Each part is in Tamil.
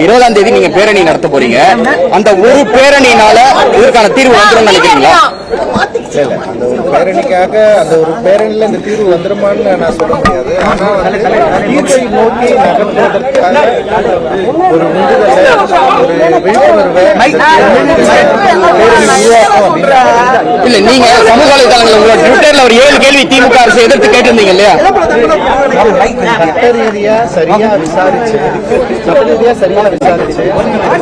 20ஆம் தேதி நீங்க பேரணி நடத்த போறீங்க. அந்த ஒரு பேரணியினால இதற்கான தீர்வு வந்துடும் நினைக்கிறீங்களா? அந்த ஒரு பேரணிக்காக அந்த ஒரு பேரணியில இந்த தீர்வு வந்துருமான்னு நான் சொல்ல முடியாது. ஆனா தீர்வை நோக்கி நகர்த்துவதற்காக ஒரு இல்ல, நீங்க சமூக வலைதளங்கள் உங்களோட ட்விட்டர்ல ஒரு 7 கேள்வி திமுக அரசு எதிர்த்து கேட்டிருந்தீங்க இல்லையா? சட்ட ரீதியா சரியா விசாரிச்சு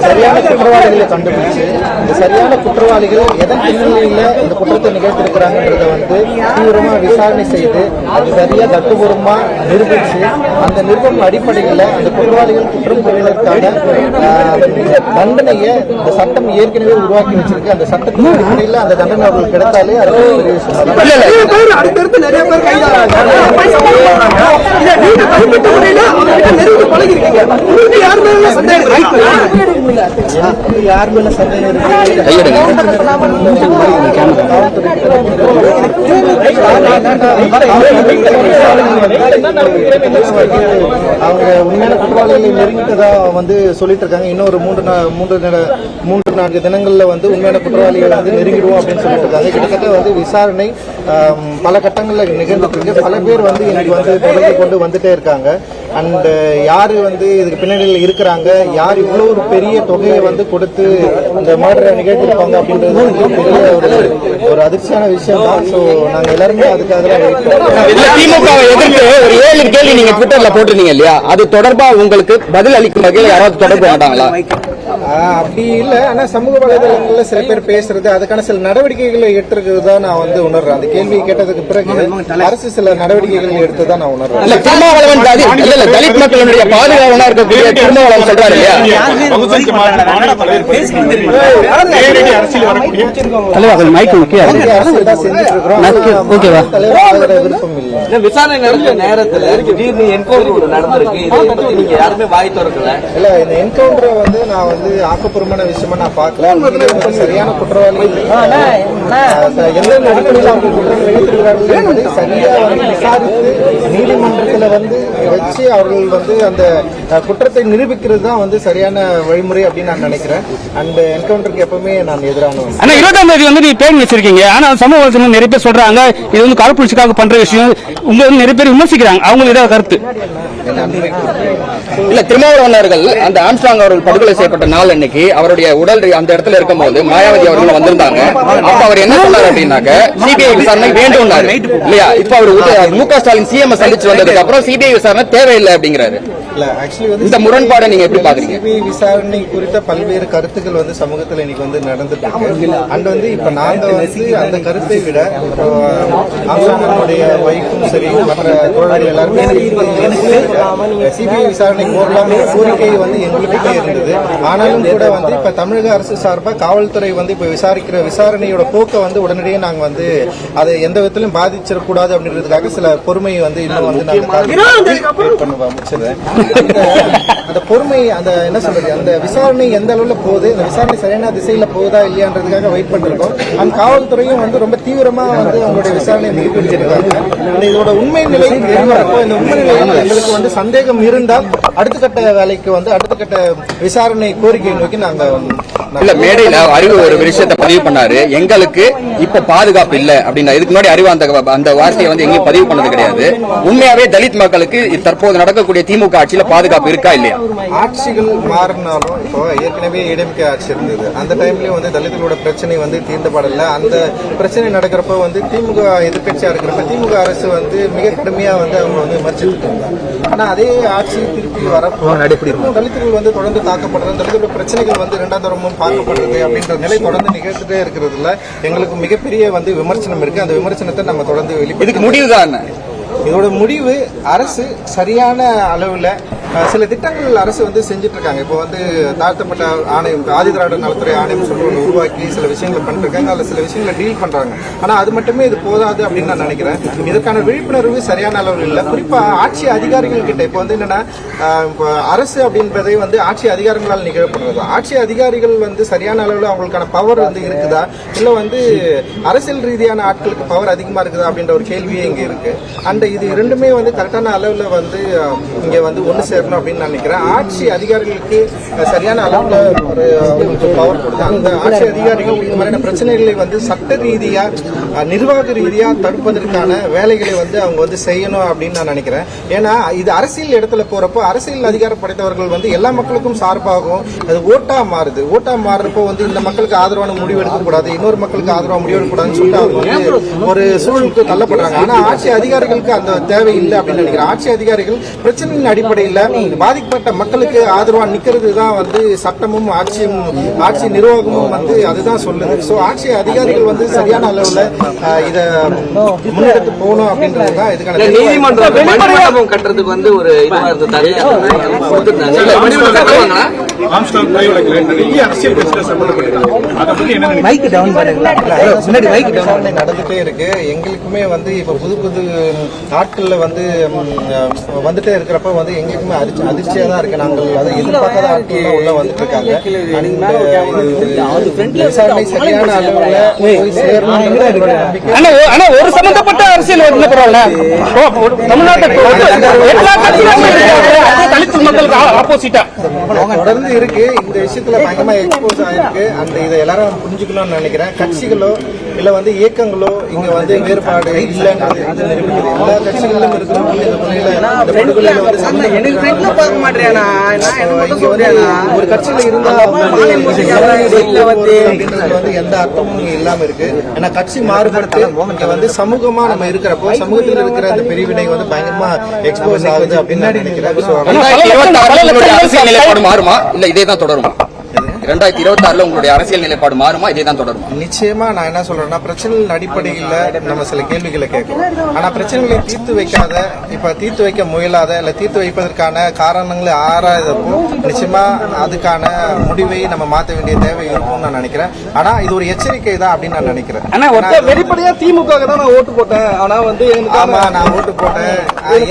சரியான குற்றவாளிகளை கண்டுபிடிச்சு இந்த சரியான குற்றவாளிகள் எதன் பின்னணியில இந்த குற்றத்தை நிகழ்த்திருக்கிறாங்கன்றத தீவிரமா விசாரணை செய்து அது சரியா தட்டுபூர்வமா நிரூபிச்சு அந்த நிறுவனம் அடிப்படையில் அந்த குற்றவாளிகள் குற்றம் புரிவதற்கான தண்டனையை இந்த சட்டம் ஏற்கனவே உருவாக்கி வச்சிருக்கு. அந்த சட்டத்தின் அடிப்படையில் அந்த தண்டனை அவர்களுக்கு கிடைத்தாலே அது பெரிய விஷயம். அடுத்தடுத்து நிறைய பேர் கைதாகிறாங்க. யார் மேல சந்தேகம் இருக்கு? அவங்க உண்மையான குற்றவாளிகளை நெருங்கிட்டதா சொல்லிட்டு இருக்காங்க. இன்னொரு 3-4 தினங்கள்ல உண்மையான குற்றவாளிகளை நெருங்கிடுவோம் அப்படின்னு சொல்லிட்டு இருக்காங்க. கிட்டத்தட்ட விசாரணை பல கட்டங்கள்ல நிகழ்ந்துட்டு இருக்கு. பல பேர் இன்னைக்கு தொடர்ந்து கொண்டு வந்துட்டே இருக்காங்க. அண்ட் யாரு இதுக்கு பின்னணியில் இருக்கிறாங்க, யார் இவ்வளவு ஒரு பெரிய தொகையை கொடுத்து இந்த மர்டரை நிகழ்த்திருப்பாங்க அப்படின்றது பெரிய ஒரு அதிர்ச்சியான விஷயம் தான். ஸோ நாங்க எல்லாருமே அதுக்காக திமுகவை எதிர்த்து ஒரு 7 கேள்வி நீங்க ட்விட்டர்ல போட்டிருந்தீங்க இல்லையா? அது தொடர்பா உங்களுக்கு பதில் அளிக்கும் வகையில் யாராவது தொடர்பு மாட்டாங்களா? அப்படி இல்லை. ஆனா சமூக வலைதளங்கள்ல சில பேர் பேசுறது அதுக்கான சில நடவடிக்கைகளை எடுத்துருக்கிறது தான் நான் உணர்றேன். அந்த கேள்வி கேட்டதுக்கு பிறகு அரசு சில நடவடிக்கைகள் எடுத்துதான் நான் உணர்றேன். தலித் மக்களுடைய பாதுகாவலா இருக்கக்கூடிய திருமாவளவன் சொல்றாரு இல்லையா? விருப்பம் இல்லை. விசாரணை நடந்த நேரத்தில் திடீர்னு என்கவுண்டர் நடந்திருக்கு. நீங்க யாருமே வாய் திறக்கல. இல்ல, இந்த என்கவுண்டரை நான் ஆக்கப்பூர்வமான விஷயமா நான் பார்க்கல. சரியான குற்றவாளிகள் எந்த அடிப்படையில் அவங்க குற்றம் நிகழ்த்திருக்கிறார்கள் என்பதை சரியா விசாரித்து நீதிமன்றத்தில் வச்சு அவர்கள் அந்த குற்றத்தை நிரூபிக்கிறது தான் சரியான வழிமுறை அப்படின்னு நான் நினைக்கிறேன். அந்த என்கவுண்டருக்கு எப்பவுமே நான் எதிரானவன். ஆனா 20ஆம் தேதி நீ பேர் வச்சிருக்கீங்க. ஆனா சமூக வலைதளங்கள் நிறைய பேர் சொல்றாங்க இது காழ்ப்புணர்ச்சிக்காக பண்ற விஷயம். உங்க நிறைய பேர் விமர்சிக்கிறாங்க. அவங்களுக்கு ஏதாவது கருத்து இல்ல? திருமாவளவன் அவர்கள் அந்த ஆம்ஸ்ட்ராங் அவர்கள் படுகொலை செய்யப்பட்ட நாள் அன்னைக்கு அவருடைய உடல் அந்த இடத்துல இருக்கும் போது மாயாவதி அவர்கள் வந்திருந்தாங்க. அப்ப அவர் என்ன சொன்னார் அப்படின்னாக்க சிபிஐ விசாரணை வேண்டும் இல்லையா? இப்ப அவர் மு.க. ஸ்டாலின் சிஎம் சந்திச்சு வந்ததுக்கு அப்புறம் சிபிஐ விசாரணை தேவையில்லை அப்படிங்கிறாரு. இந்த முரண்பாடை நீங்க எப்படி பாக்குறீங்க? சிபிஐ விசாரணை குறித்த பல்வேறு கருத்துக்கள் சமூகத்தில் இன்னைக்கு நடந்துட்டு இருக்கு. அண்ட் இப்ப நாங்க அந்த கருத்தை விட ஆம்ஸ்ட்ராங்கனுடைய வைஃபும் சரி மற்ற தோழர்கள் எல்லாருமே சிபிஐ விசாரணை கோரலாம் கோரிக்கை எங்களுக்கிட்டே இருந்தது. ஆனாலும் கூட இப்ப தமிழக அரசு சார்பாக காவல்துறை இப்ப விசாரிக்கிற விசாரணையோட போக்கை உடனடியே நாங்க அதை எந்த விதத்திலும் பாதிச்சிடக்கூடாது அப்படின்றதுக்காக சில பொறுமையை இன்னும் முடிச்சிருந்தேன். அந்த பொறுமை அந்த என்ன சொல்றது அந்த விசாரணை எந்த அளவுல போகுது, இந்த விசாரணை சரியான திசையில போகுதா இல்லையான்றதுக்காக வெயிட் பண்ணிருக்கோம். அந்த காவல்துறையும் ரொம்ப தீவிரமா அவங்களுடைய விசாரணையை மேற்கொண்டிருக்காங்க. இதோட உண்மை நிலை தெரிஞ்சப்போ இந்த உண்மை நிலையில் எங்களுக்கு சந்தேகம் இருந்தால் அடுத்த கட்ட வேலைக்கு அடுத்த கட்ட விசாரணை கோரிக்கை நோக்கி நாங்க இல்ல மேடையில அறிவு ஒரு விஷயத்தை பதிவு பண்ணாரு. எங்களுக்கு இப்ப பாதுகாப்பு இல்ல அப்படின்னா இதுக்கு முன்னாடி அறிவு அந்த வார்த்தையை எங்கேயும் பதிவு பண்ணது கிடையாது. உண்மையாவே தலித் மக்களுக்கு தற்போது நடக்கக்கூடிய திமுக ஆட்சியில பாதுகாப்பு இருக்கா இல்லையா? ஆட்சிகள் மாறினாலும் இப்போ ஏற்கனவே ஏடிஎம்கே ஆட்சி இருந்தது. அந்த டைம்லயும் தலித்துகளோட பிரச்சனை தீர்ந்தப்படல. அந்த பிரச்சனை நடக்கிறப்ப திமுக எதிர்கட்சியா இருக்கிறப்ப திமுக அரசு மிக கடுமையா அவங்க விமர்சித்து இருந்தாங்க. ஆனா அதே ஆட்சி திருப்பி வரப்போ தலித்துகள் தொடர்ந்து தாக்கப்படுறது, தலித்துகளோட பிரச்சனைகள் 2ஆம் தரமும் பார்க்கப்படுறது அப்படின்ற நிலை தொடர்ந்து நிகழ்ந்துட்டே இருக்கிறதுல எங்களுக்கு மிகப்பெரிய விமர்சனம் இருக்கு. அந்த விமர்சனத்தை நம்ம தொடர்ந்து இதுக்கு முடிவுதான். இதோட முடிவு அரசு சரியான அளவுல சில திட்டங்கள் அரசு செஞ்சுட்டு இருக்காங்க. இப்போ தாழ்த்தப்பட்ட ஆணையம் ஆதிதிராவிடர் நலத்துறை ஆணையம் சொல்லி ஒன்று உருவாக்கி சில விஷயங்கள் பண்ணிட்டு இருக்காங்க. அதில் சில விஷயங்களை டீல் பண்றாங்க. ஆனா அது மட்டுமே இது போதாது அப்படின்னு நான் நினைக்கிறேன். இதற்கான விழிப்புணர்வு சரியான அளவில் இல்லை. குறிப்பா ஆட்சி அதிகாரிகள் கிட்ட இப்போ என்னன்னா இப்போ அரசு அப்படின்றதை ஆட்சி அதிகாரங்களால் நிகழப்படுறது. ஆட்சி அதிகாரிகள் சரியான அளவில் அவங்களுக்கான பவர் இருக்குதா இல்ல அரசியல் ரீதியான ஆட்களுக்கு பவர் அதிகமா இருக்குதா அப்படின்ற ஒரு கேள்வியே இங்க இருக்கு. அண்ட் இல்ல இது இரண்டுமே வந்து கரெக்டான அளவுல வந்து இங்க வந்து ஒண்ணு சேரணும் அப்படின்னு நான் நினைக்கிறேன். ஆட்சி அதிகாரிகளுக்கு சரியான அளவுல ஒரு பவர் கொடுத்து அந்த ஆட்சி அதிகாரிகள் இந்த மாதிரியான பிரச்சனைகளை வந்து சட்ட ரீதியா நிர்வாக ரீதியா தடுப்பதற்கான வேலைகளை வந்து அவங்க வந்து செய்யணும் அப்படின்னு நான் நினைக்கிறேன். ஏன்னா இது அரசியல் இடத்துல போறப்போ அரசியல் அதிகாரம் படைத்தவர்கள் வந்து எல்லா மக்களுக்கும் சார்பாகவும் அது ஓட்டா மாறுது. ஓட்டா மாறுறப்போ வந்து இந்த மக்களுக்கு ஆதரவான முடிவு எடுக்கக்கூடாது, இன்னொரு மக்களுக்கு ஆதரவான முடிவு எடுக்கக்கூடாதுன்னு சொல்லிட்டு அவங்க வந்து ஒரு சூழலுக்கு தள்ளப்படுறாங்க. ஆனா ஆட்சி அதிகாரிகளுக்கு அந்த தேவை இல்லை அப்படின்னு நினைக்கிறேன். ஆட்சி அதிகாரிகள் பிரச்சனையின் அடிப்படையில் பாதிக்கப்பட்ட மக்களுக்கு ஆதரவா நிக்கிறது தான் வந்து சட்டமும் ஆட்சி நிர்வாகமும் வந்து அதுதான் சொல்லுது. சோ ஆட்சி அதிகாரிகள் வந்து சரியான அளவுல இத முன்னெடுத்து போகணும் அப்படின்றது தான் இதுக்கான நீதிமன்றம் கட்டுறதுக்கு வந்து ஒரு நடந்துட்டே இருக்கு. எங்களுக்குமே வந்து இப்ப புது புது ஆட்கள்ல வந்து வந்துட்டே இருக்கிறப்ப வந்து எங்களுக்குமே அதிர்ச்சியா தான் இருக்கு. நாங்கள் அதை எதிர்பார்க்காத ஆட்கள் உள்ள வந்துட்டு இருக்காங்க. விசாரணை சரியான அளவுல போய் சேரணும்ன்றது என்னுடைய நம்பிக்கை. ஆனா ஒரு சம்பந்தப்பட்ட அரசியல் வந்து பரவாயில்ல, தமிழ்நாட்டுக்கு தலித் மக்களுக்கு ஆப்போசிட்டா தொடர்ந்து இருக்கு. இந்த விஷயத்துல பயங்கரமா எக்ஸ்போஸ் ஆயிருக்கு. அந்த இதை எல்லாரும் புரிஞ்சுக்கணும்னு நினைக்கிறேன். கட்சிகளோ இல்ல வந்து இயக்கங்களோ இங்க வந்து வேறுபாடு இல்லைன்றது நிரூபிக்குது. எல்லா கட்சிகளிலும் இருக்கிறவங்க இந்த படுகொலையில வந்து ஒரு கட்சியில இருந்தா அப்படின்றது வந்து எந்த அர்த்தமும் இல்லாம இருக்கு. ஏன்னா கட்சி மாறுபடுத்து இங்க வந்து சமூகமா நம்ம இருக்கிறப்போ சமூகத்தில் இருக்கிற அந்த பிரிவினை வந்து பயங்கரமா எக்ஸ்போஸ் ஆகுது அப்படின்னு நான் நினைக்கிறேன். அரசியல் நிலைப்பாடு மாறுமா இல்ல இதே தான் தொடருமா? 2026 உங்களுடைய அரசியல் நிலைப்பாடு மாறுமா இதே தான் தொடருமா? நிச்சயமா நான் என்ன சொல்றேன்னா பிரச்சனைகளின் அடிப்படையில் நம்ம சில கேள்விகளை கேட்கணும். ஆனா பிரச்சனைகளை தீர்த்து வைக்க முயலாத இல்ல தீர்த்து வைப்பதற்கான காரணங்களை ஆராய்தப்போ நிச்சயமா அதுக்கான முடிவை நம்ம மாற்ற வேண்டிய தேவை இருக்கும்னு நான் நினைக்கிறேன். ஆனா இது ஒரு எச்சரிக்கை தான் அப்படின்னு நான் நினைக்கிறேன். ஆனா வெளிப்படையா திமுக தான் நான் ஓட்டு போட்டேன். ஆனா வந்து ஆமா நான் ஓட்டு போட்டேன்.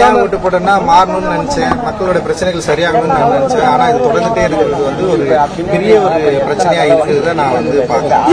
ஏன் ஓட்டு போட்டேன்னா மாறணும்னு நினைச்சேன், மக்களோட பிரச்சனைகள் சரியாகணும்னு நான் நினைச்சேன். ஆனா இது தொடர்ந்துட்டே இருக்கிறது வந்து ஒரு பெரிய ஒரு பிரச்சனையா இருக்கிறத நான் வந்து பாக்கிறேன்.